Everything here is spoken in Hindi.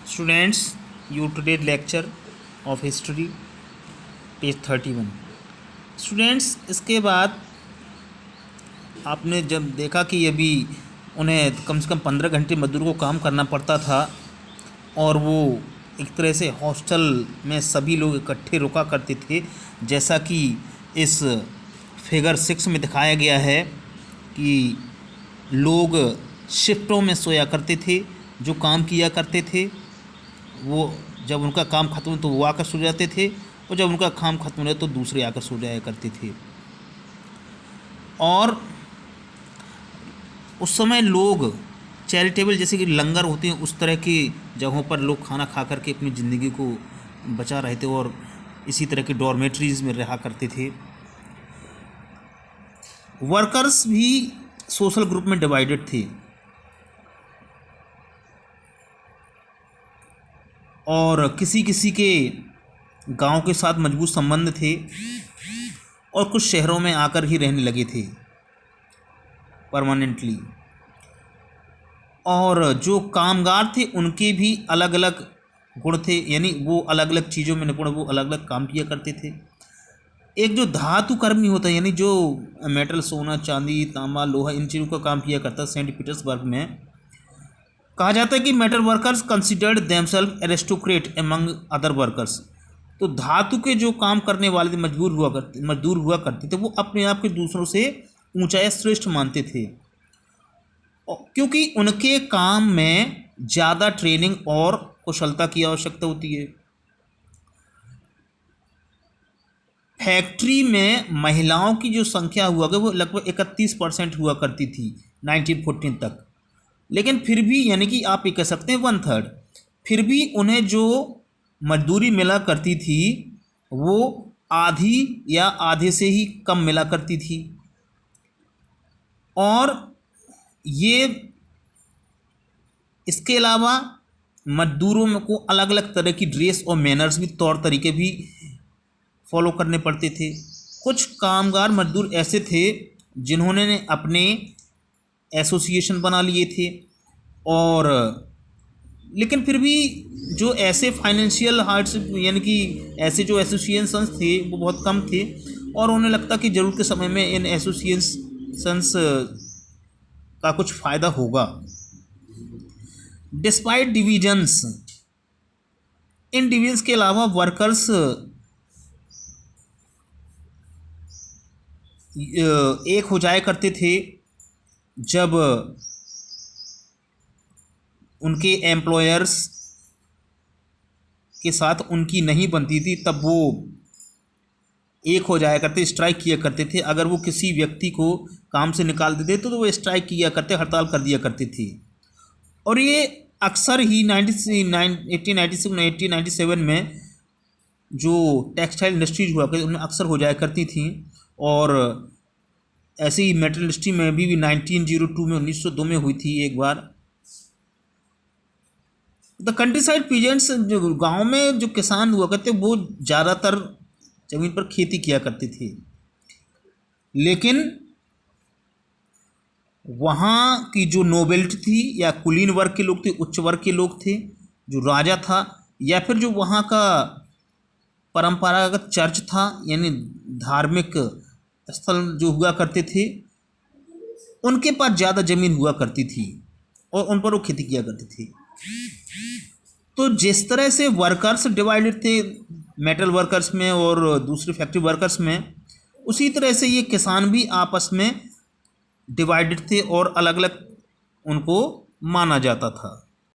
Students, you today lecture of history page 31। Students, इसके बाद आपने जब देखा कि अभी उन्हें कम से कम 15 घंटे मजदूर को काम करना पड़ता था और वो एक तरह से हॉस्टल में सभी लोग इकट्ठे रुका करते थे, जैसा कि इस फिगर 6 में दिखाया गया है कि लोग शिफ्टों में सोया करते थे। जो काम किया करते थे वो जब उनका काम ख़त्म हो तो वो आकर सो जाते थे, और जब उनका काम ख़त्म हो जाए तो दूसरे आकर सो जाया करते थे। और उस समय लोग चैरिटेबल, जैसे कि लंगर होते हैं, उस तरह की जगहों पर लोग खाना खा करके अपनी ज़िंदगी को बचा रहे थे और इसी तरह के डॉर्मेट्रीज़ में रहा करते थे। वर्कर्स भी सोशल ग्रुप में डिवाइडेड थे और किसी किसी के गांव के साथ मजबूत संबंध थे और कुछ शहरों में आकर ही रहने लगे थे परमानेंटली। और जो कामगार थे उनके भी अलग अलग गुण थे, यानी वो अलग अलग चीज़ों में निपुण, वो अलग अलग काम किया करते थे। एक जो धातु कर्मी होता है, यानी जो मेटल, सोना, चांदी, तांबा, लोहा, इन चीज़ों का काम किया करता है, सेंट पीटर्सबर्ग में कहा जाता है कि metal workers considered themselves aristocrat among other workers. तो धातु के जो काम करने वाले थे, मजदूर हुआ करते थे, वो अपने आप के दूसरों से ऊंचा या श्रेष्ठ मानते थे, क्योंकि उनके काम में ज़्यादा ट्रेनिंग और कुशलता की आवश्यकता होती है। फैक्ट्री में महिलाओं की जो संख्या हुआ करती वो लगभग 31% हुआ करती थी 1914 तक, लेकिन फिर भी, यानी कि आप ये कह सकते हैं 1/3, फिर भी उन्हें जो मजदूरी मिला करती थी वो आधी या आधे से ही कम मिला करती थी। और ये इसके अलावा मजदूरों में को अलग अलग तरह की ड्रेस और मैनर्स भी, तौर तरीके भी फॉलो करने पड़ते थे। कुछ कामगार मजदूर ऐसे थे जिन्होंने अपने एसोसिएशन बना लिए थे, और लेकिन फिर भी जो ऐसे फाइनेंशियल हार्ड्स, यानी कि ऐसे जो एसोसिएशंस थे वो बहुत कम थे, और उन्हें लगता कि ज़रूरत के समय में इन एसोसिएशंस का कुछ फ़ायदा होगा। डिस्पाइट डिवीजन्स, इन डिवीजन्स के अलावा वर्कर्स एक हो जाया करते थे जब उनके एम्प्लॉयर्स के साथ उनकी नहीं बनती थी, तब वो एक हो जाया करते, स्ट्राइक किया करते थे। अगर वो किसी व्यक्ति को काम से निकाल देते तो वो स्ट्राइक किया करते, हड़ताल कर दिया करते थे। और ये अक्सर ही 1897 में जो टेक्सटाइल इंडस्ट्रीज हुआ करती उनमें अक्सर हो जाया करती थी। और ऐसे ही मेटल इंडस्ट्री में भी 1902 में 1902 में हुई थी एक बार। द कंट्री साइड पीजेंट्स, जो गांव में जो किसान हुआ करते वो ज़्यादातर ज़मीन पर खेती किया करते थे, लेकिन वहाँ की जो नोबेलिटी थी या कुलीन वर्ग के लोग थे, उच्च वर्ग के लोग थे, जो राजा था या फिर जो वहाँ का परंपरागत चर्च था, यानी धार्मिक स्थल जो हुआ करते थे, उनके पास ज़्यादा ज़मीन हुआ करती थी और उन पर वो खेती किया करती थी। तो जिस तरह से वर्कर्स डिवाइडेड थे मेटल वर्कर्स में और दूसरे फैक्ट्री वर्कर्स में, उसी तरह से ये किसान भी आपस में डिवाइडेड थे और अलग अलग उनको माना जाता था।